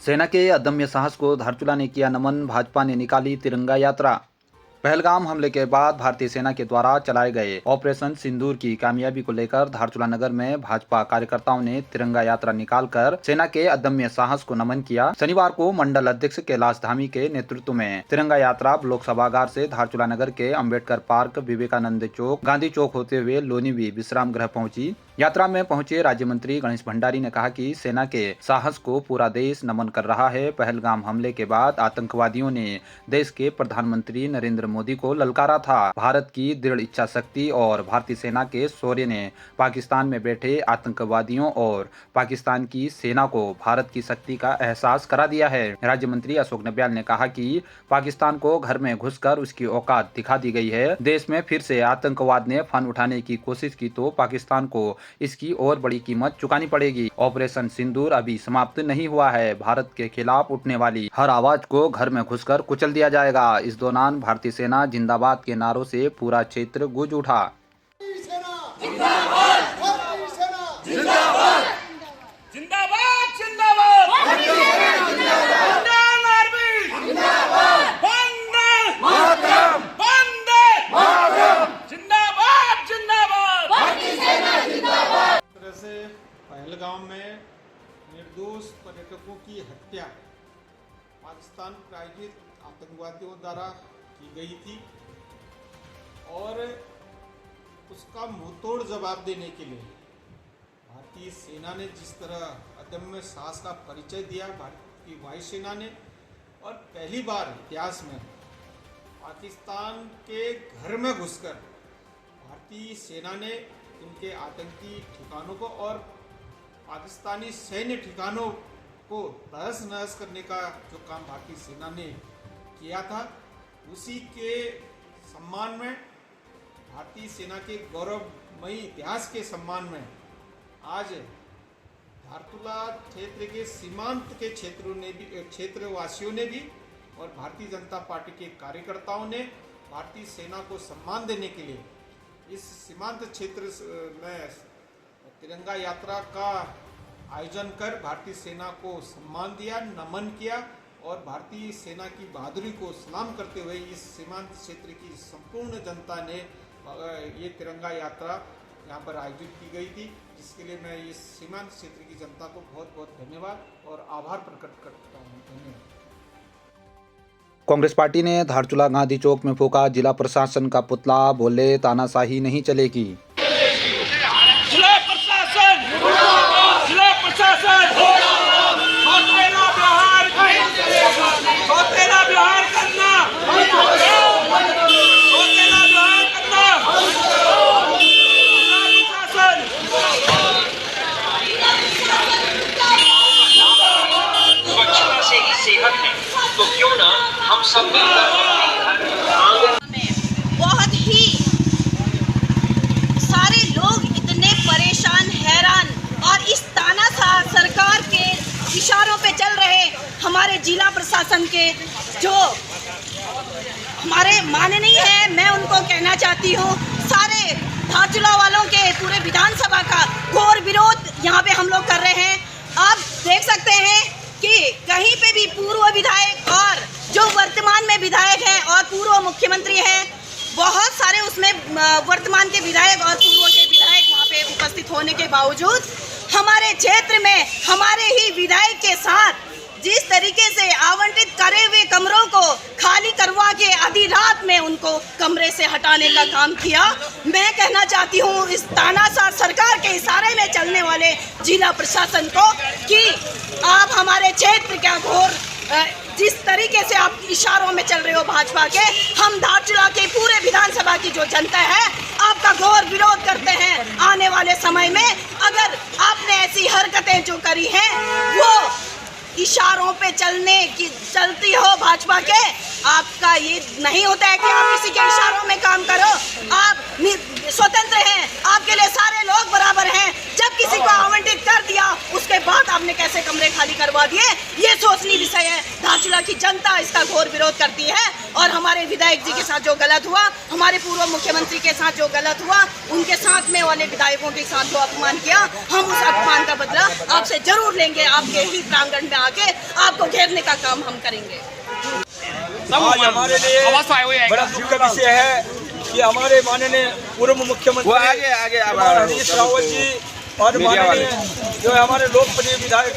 सेना के अदम्य साहस को धारचूला ने किया नमन। भाजपा ने निकाली तिरंगा यात्रा। पहलगाम हमले के बाद भारतीय सेना के द्वारा चलाए गए ऑपरेशन सिंदूर की कामयाबी को लेकर धारचूला नगर में भाजपा कार्यकर्ताओं ने तिरंगा यात्रा निकालकर सेना के अदम्य साहस को नमन किया। शनिवार को मंडल अध्यक्ष कैलाश धामी के नेतृत्व में तिरंगा यात्रा ब्लॉक सभागार से धारचूला नगर के अंबेडकर पार्क, विवेकानंद चौक, गांधी चौक होते हुए लोनीवी विश्राम गृह पहुंची। यात्रा में पहुंचे राज्य मंत्री गणेश भंडारी ने कहा कि सेना के साहस को पूरा देश नमन कर रहा है। पहलगाम हमले के बाद आतंकवादियों ने देश के प्रधानमंत्री नरेंद्र मोदी को ललकारा था। भारत की दृढ़ इच्छा शक्ति और भारतीय सेना के शौर्य ने पाकिस्तान में बैठे आतंकवादियों और पाकिस्तान की सेना को भारत की शक्ति का एहसास करा दिया है। राज्य मंत्री अशोक नब्याल ने कहा कि पाकिस्तान को घर में घुसकर उसकी औकात दिखा दी गई है। देश में फिर से आतंकवाद ने फन उठाने की कोशिश की तो पाकिस्तान को इसकी और बड़ी कीमत चुकानी पड़ेगी। ऑपरेशन सिंदूर अभी समाप्त नहीं हुआ है। भारत के खिलाफ उठने वाली हर आवाज को घर में घुसकर कुचल दिया जाएगा। इस दौरान भारतीय सेना जिंदाबाद के नारों से पूरा क्षेत्र गूंज उठा। पहलगाम में निर्दोष पर्यटकों की हत्या पाकिस्तान प्रायोजित आतंकवादियों द्वारा की गई थी और उसका मुंहतोड़ जवाब देने के लिए भारतीय सेना ने जिस तरह अदम्य साहस का परिचय दिया, भारतीय वायुसेना ने, और पहली बार इतिहास में पाकिस्तान के घर में घुसकर भारतीय सेना ने उनके आतंकी ठिकानों को और पाकिस्तानी सैन्य ठिकानों को तहस नहस करने का जो काम भारतीय सेना ने किया था, उसी के सम्मान में, भारतीय सेना के गौरवमयी इतिहास के सम्मान में आज धारचूला क्षेत्र के सीमांत के क्षेत्रवासियों ने भी और भारतीय जनता पार्टी के कार्यकर्ताओं ने भारतीय सेना को सम्मान देने के लिए इस सीमांत क्षेत्र में तिरंगा यात्रा का आयोजन कर भारतीय सेना को सम्मान दिया, नमन किया और भारतीय सेना की बहादुरी को सलाम करते हुए इस सीमांत क्षेत्र की संपूर्ण जनता ने ये तिरंगा यात्रा यहाँ पर आयोजित की गई थी, जिसके लिए मैं इस सीमांत क्षेत्र की जनता को बहुत बहुत धन्यवाद और आभार प्रकट करता हूँ। धन्यवाद। कांग्रेस पार्टी ने धारचूला गांधी चौक में फूंका जिला प्रशासन का पुतला। बोले तानाशाही नहीं चलेगी। तो क्यों ना हम सब बहुत ही सारे लोग इतने परेशान, हैरान और इस तानाशाह सरकार के इशारों पे चल रहे हमारे जिला प्रशासन के जो हमारे माननीय नहीं है, मैं उनको कहना चाहती हूँ, सारे धारचूला वालों के पूरे विधानसभा का घोर विरोध यहाँ पे हम लोग कर रहे हैं। आप देख सकते हैं कि कहीं पे भी पूर्व विधायक और जो वर्तमान में विधायक हैं और पूर्व मुख्यमंत्री हैं, बहुत सारे उसमें वर्तमान के विधायक और पूर्व के विधायक वहाँ पे उपस्थित होने के बावजूद हमारे क्षेत्र में हमारे ही विधायक के साथ जिस तरीके से आवंटित करे हुए कमरों को खाली करवा के आधी रात में उनको कमरे से हटाने का काम किया। मैं कहना चाहती हूँ इस तानाशाह सरकार के इशारे में चलने वाले जिला प्रशासन को कि आप हमारे क्षेत्र का घोर जिस तरीके से आप इशारों में चल रहे हो भाजपा के, हम धारचूला के पूरे विधानसभा की जो जनता है आपका घोर विरोध करते हैं। आने वाले समय में अगर आपने ऐसी हरकतें जो करी हैं वो इशारों पे चलती हो भाजपा के, आपका ये नहीं होता है कि आप किसी के इशारों में काम करो। आप स्वतंत्र हैं, आपके लिए सारे लोग बराबर हैं। जब किसी को आवंटित कर दिया, उसके बाद आपने कैसे कमरे खाली करवा दिए, ये सोचनीय विषय है। धारचूला की जनता इसका घोर विरोध करती है और हमारे विधायक जी के साथ जो गलत हुआ, हमारे पूर्व मुख्यमंत्री के साथ जो गलत हुआ, उनके साथ में वाले विधायकों के साथ जो अपमान किया, हम उस अपमान का बदला आपसे जरूर लेंगे। आपके ही प्रांगण में आके आपको घेरने का काम हम करेंगे। आज हमारे लिए बड़ा दुख का विषय है कि हमारे माननीय पूर्व मुख्यमंत्री हरीश रावत जी और माननीय जो है हमारे लोकप्रिय विधायक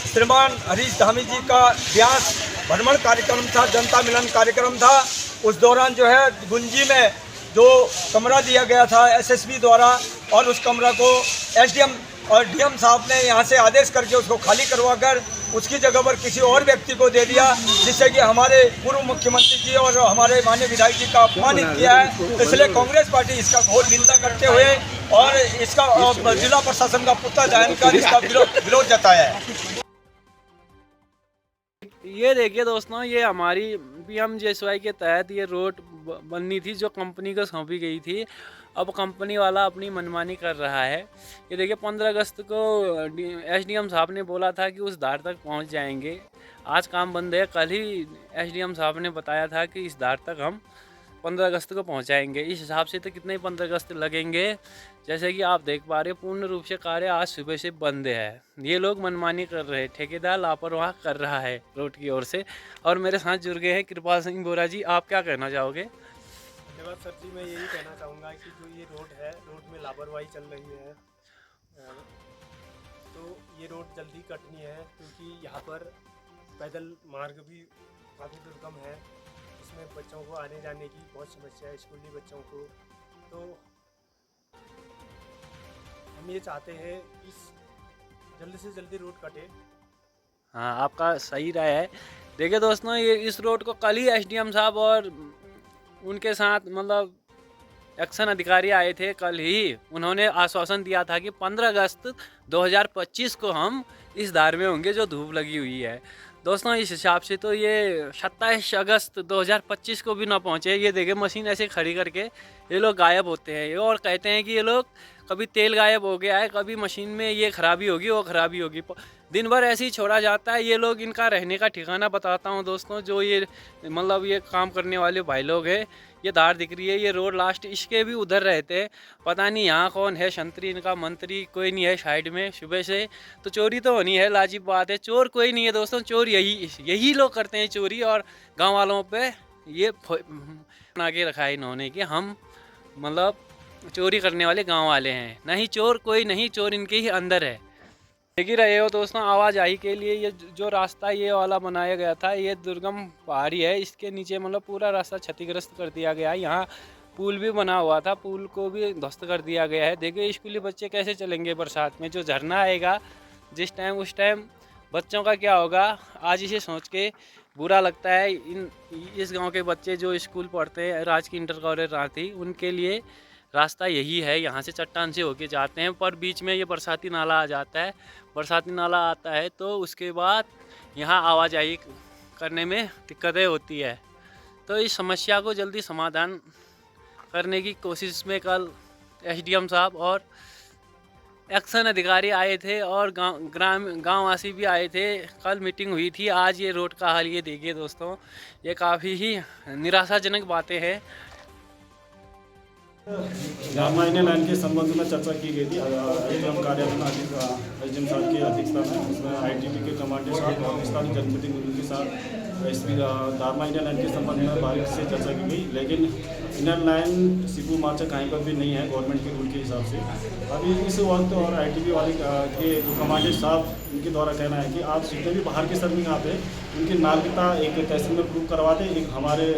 श्रीमान हरीश धामी जी का व्यास भ्रमण कार्यक्रम था, जनता मिलन कार्यक्रम था। उस दौरान जो है गुंजी में जो कमरा दिया गया था एसएसबी द्वारा, और उस कमरा को एसडीएम और डीएम साहब ने यहाँ से आदेश करके उसको खाली करवाकर उसकी जगह पर किसी और व्यक्ति को दे दिया, जिससे कि हमारे पूर्व मुख्यमंत्री जी और हमारे माननीय विधायक जी का अपमानित किया है। इसलिए कांग्रेस पार्टी इसका घोर निंदा करते हुए और इसका जिला प्रशासन का पुतला दहन कर इसका विरोध जताया है। ये देखिए दोस्तों, ये हमारी PMJSY के तहत ये रोड बननी थी जो कंपनी को सौंपी गई थी। अब कंपनी वाला अपनी मनमानी कर रहा है। ये देखिए 15 अगस्त को SDM साहब ने बोला था कि उस धार तक पहुंच जाएंगे। आज काम बंद है। कल ही SDM साहब ने बताया था कि इस धार तक हम 15 अगस्त को पहुंचाएंगे। इस हिसाब से तो कितने 15 अगस्त लगेंगे। जैसे कि आप देख पा रहे हैं, पूर्ण रूप से कार्य आज सुबह से बंद है। ये लोग मनमानी कर रहे हैं, ठेकेदार लापरवाह कर रहा है रोड की ओर से। और मेरे साथ जुड़ गए हैं कृपाल सिंह बोरा जी। आप क्या कहना चाहोगे? धन्यवाद सर जी। मैं यही कहना चाहूँगा कि जो ये रोड है, रोड में लापरवाही चल रही है, तो ये रोड जल्दी कटनी है, क्योंकि यहाँ पर पैदल मार्ग भी काफ़ी दुर्गम है। इसमें बच्चों को आने जाने की बहुत समस्या है, स्कूली बच्चों को। तो हम ये चाहते हैं इस जल्दी से जल्दी रोड कटे। हाँ, आपका सही राय है। देखिए दोस्तों, ये इस रोड को कल ही SDM साहब और उनके साथ मतलब एक्शन अधिकारी आए थे। कल ही उन्होंने आश्वासन दिया था कि 15 अगस्त 2025 को हम इस धार में होंगे जो धूप लगी हुई है। दोस्तों, इस हिसाब से तो ये 27 अगस्त 2025 को भी ना पहुँचे। ये देखिए मशीन ऐसे खड़ी करके ये लोग गायब होते हैं और कहते हैं कि ये लोग कभी तेल गायब हो गया है, कभी मशीन में ये खराबी होगी, वो खराबी होगी। दिन भर ऐसे ही छोड़ा जाता है। ये लोग, इनका रहने का ठिकाना बताता हूँ दोस्तों। जो ये मतलब ये काम करने वाले भाई लोग हैं, ये धार दिख रही है, ये रोड लास्ट इसके भी उधर रहते हैं। पता नहीं यहाँ कौन है संतरी, इनका मंत्री कोई नहीं है साइड में। सुबह से तो चोरी तो होनी है, लाजिब बात है। चोर कोई नहीं है दोस्तों, चोर यही लोग करते हैं चोरी। और गाँव वालों पर ये बना के रखा है इन्होंने कि हम मतलब चोरी करने वाले गांव वाले हैं। नहीं, चोर कोई नहीं, चोर इनके ही अंदर है। देख ही रहे हो दोस्तों, आवाजाही के लिए ये जो रास्ता ये वाला बनाया गया था, ये दुर्गम पहाड़ी है। इसके नीचे मतलब पूरा रास्ता क्षतिग्रस्त कर दिया गया है। यहाँ पुल भी बना हुआ था, पुल को भी ध्वस्त कर दिया गया है। देखिए स्कूली बच्चे कैसे चलेंगे बरसात में। जो झरना आएगा जिस टाइम, उस टाइम बच्चों का क्या होगा। आज इसे सोच के बुरा लगता है। इस गाँव के बच्चे जो स्कूल पढ़ते हैं, राजकीय इंटर कॉलेज रांची, उनके लिए रास्ता यही है। यहाँ से चट्टान से होके जाते हैं, पर बीच में ये बरसाती नाला आ जाता है। बरसाती नाला आता है तो उसके बाद यहाँ आवाजाही करने में दिक्कतें होती है। तो इस समस्या को जल्दी समाधान करने की कोशिश में कल SDM साहब और एक्शन अधिकारी आए थे और गाँववासी भी आए थे। कल मीटिंग हुई थी। आज ये रोड का हाल ये देखिए दोस्तों, ये काफ़ी ही निराशाजनक बातें हैं। धारमाइने लाइन के संबंध में चर्चा की गई थी SDM कार्यालय में। SDM साहब की अध्यक्षता में उसमें ITB के कमांडर साहब और स्थानीय जनप्रतिनिधियों के साथ इस धारमाइने लाइन के संबंध में बारीक से चर्चा की गई। लेकिन इनर लाइन सीपू मार्चा कहीं पर भी नहीं है गवर्नमेंट के रूल के हिसाब से। अभी इस वक्त और ITB वाले के जो कमांडर साहब, उनके द्वारा कहना है कि आप जितने भी बाहर के श्रमिक आते हैं उनकी नागरिकता एक तहसील में प्रूव करवा दें, एक हमारे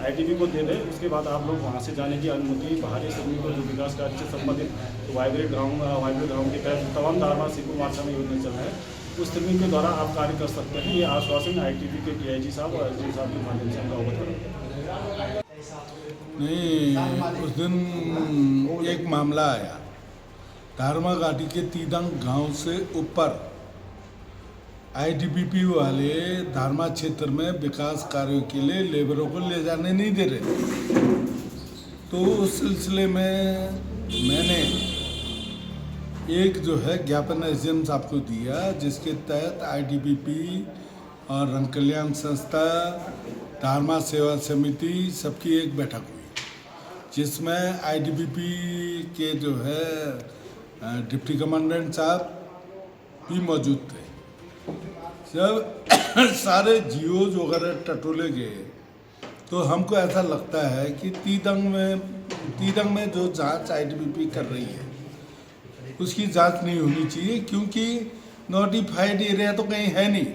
ITB को दे दें। उसके बाद आप लोग वहाँ से जाने की अनुमति बाहरी श्रमिक को जो विकास कार्य से संबंधित तो वाइब्रेट ग्राउंड के तहत तमाम धारवा सीपू मार्चा में योजना चल रहा है, उस श्रमिक के द्वारा आप कार्य कर सकते हैं। ये आश्वासन ITB के DIG साहब और SDM साहब के माध्यम से हमको अवगत करें। नहीं, उस दिन एक मामला आया धारमा घाटी के तीदंग गांव से ऊपर ITBP वाले धारमा क्षेत्र में विकास कार्यों के लिए लेबरों को ले जाने नहीं दे रहे। तो उस सिलसिले में मैंने एक जो है ज्ञापन एसडीएम साहब को दिया, जिसके तहत आईटीबीपी और रंग कल्याण संस्था, धारमा सेवा समिति सबकी एक बैठक हुई, जिसमें आईटीबीपी के जो है डिप्टी कमांडेंट साहब भी मौजूद थे। जब सारे जीओज वगैरह टटोले गए तो हमको ऐसा लगता है कि तीदंग में जो जांच आईटीबीपी कर रही है उसकी जांच नहीं होनी चाहिए, क्योंकि नोटिफाइड एरिया तो कहीं है नहीं।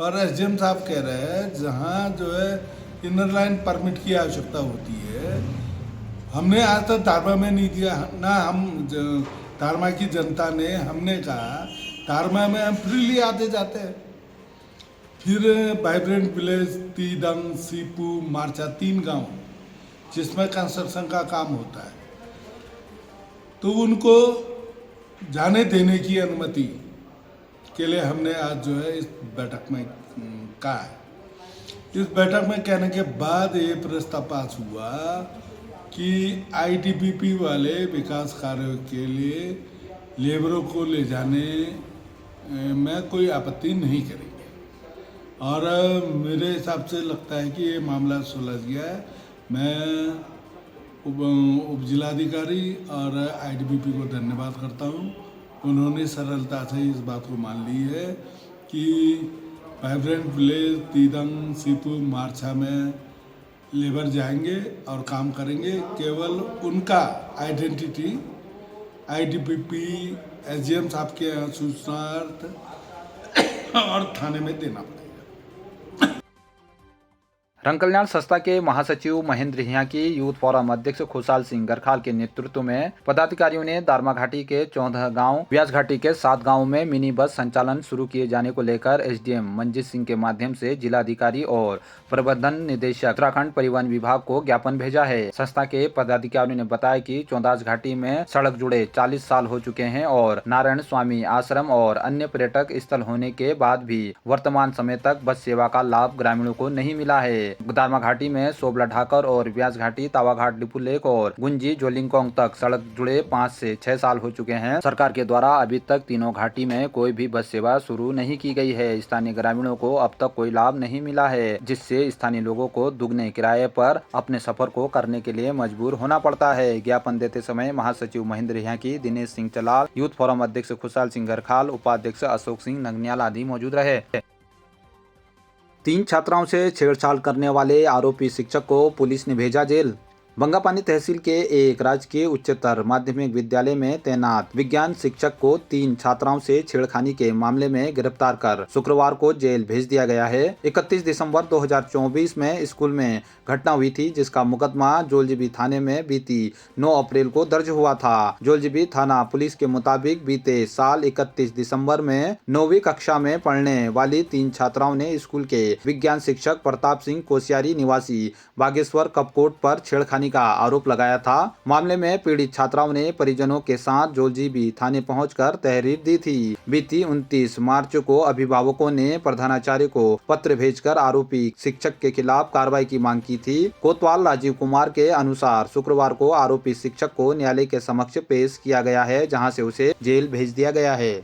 और एसडीएम साहब कह रहे हैं जहां जो है इनर लाइन परमिट की आवश्यकता होती है, हमने आज तक धारमा में नहीं दिया ना। हम धारमा की जनता ने हमने कहा धारमा में हम फ्रीली आते जाते हैं। फिर वाइब्रेंट विलेज, तीदंग, सीपू, मार्चा 3 गांव जिसमें कंस्ट्रक्शन का काम होता है, तो उनको जाने देने की अनुमति के लिए हमने आज जो है इस बैठक में कहा है। इस बैठक में कहने के बाद ये प्रस्ताव पास हुआ कि आईटीबीपी वाले विकास कार्यों के लिए लेबरों को ले जाने में कोई आपत्ति नहीं करेंगे। और मेरे हिसाब से लगता है कि ये मामला सुलझ गया है। मैं उप जिलाधिकारी और आईटीबीपी को धन्यवाद करता हूँ। उन्होंने सरलता से इस बात को मान ली है कि वाइब्रेंट विलेज, तीदंग, सीपू, मार्चा में लेबर जाएंगे और काम करेंगे। केवल उनका आइडेंटिटी आईटीबीपी एसडीएम साहब के सूचनार्थ और थाने में देना पड़ेगा। रंग कल्याण संस्था के महासचिव महेंद्र हिया की यूथ फोरम अध्यक्ष खुशहाल सिंह गरखाल के नेतृत्व में पदाधिकारियों ने दारमा घाटी के 14 गांव, व्यास घाटी के 7 गांवों में मिनी बस संचालन शुरू किए जाने को लेकर एसडीएम मंजीत सिंह के माध्यम से जिलाधिकारी और प्रबंधन निदेशक उत्तराखंड परिवहन विभाग को ज्ञापन भेजा है। संस्था के पदाधिकारियों ने बताया कि चौंदास घाटी में सड़क जुड़े 40 साल हो चुके हैं और नारायण स्वामी आश्रम और अन्य पर्यटक स्थल होने के बाद भी वर्तमान समय तक बस सेवा का लाभ ग्रामीणों को नहीं मिला है। दारमा घाटी में सोबला ढाकर और व्यास घाटी, तावाघाट, डिपू लेक और गुंजी जोलिंगकोंग तक सड़क जुड़े 5 से 6 साल हो चुके हैं। सरकार के द्वारा अभी तक तीनों घाटी में कोई भी बस सेवा शुरू नहीं की गई है। स्थानीय ग्रामीणों को अब तक कोई लाभ नहीं मिला है, जिससे स्थानीय लोगों को दुगने किराए पर अपने सफर को करने के लिए मजबूर होना पड़ता है। ज्ञापन देते समय महासचिव महेंद्र हिया की, दिनेश सिंह चलाल, यूथ फोरम अध्यक्ष खुशहाल सिंह गरखाल, उपाध्यक्ष अशोक सिंह नगनियाल आदि मौजूद रहे। 3 छात्राओं से छेड़छाड़ करने वाले आरोपी शिक्षक को पुलिस ने भेजा जेल। बंगापानी तहसील के एक राजकीय उच्चतर माध्यमिक विद्यालय में तैनात विज्ञान शिक्षक को 3 छात्राओं से छेड़खानी के मामले में गिरफ्तार कर शुक्रवार को जेल भेज दिया गया है। 31 दिसंबर 2024 में स्कूल में घटना हुई थी, जिसका मुकदमा जोलजीबी थाने में बीती 9 अप्रैल को दर्ज हुआ था। जोलजीबी थाना पुलिस के मुताबिक बीते साल 31 दिसंबर में 9वीं कक्षा में पढ़ने वाली 3 छात्राओं ने स्कूल के विज्ञान शिक्षक प्रताप सिंह कोसियारी निवासी बागेश्वर कपकोट पर छेड़खानी का आरोप लगाया था। मामले में पीड़ित छात्राओं ने परिजनों के साथ जोलजीबी थाने पहुंचकर तहरीर दी थी। बीती 29 मार्च को अभिभावकों ने प्रधानाचार्य को पत्र भेजकर आरोपी शिक्षक के खिलाफ कार्रवाई की मांग की थी। कोतवाल राजीव कुमार के अनुसार शुक्रवार को आरोपी शिक्षक को न्यायालय के समक्ष पेश किया गया है, जहां से उसे जेल भेज दिया गया है।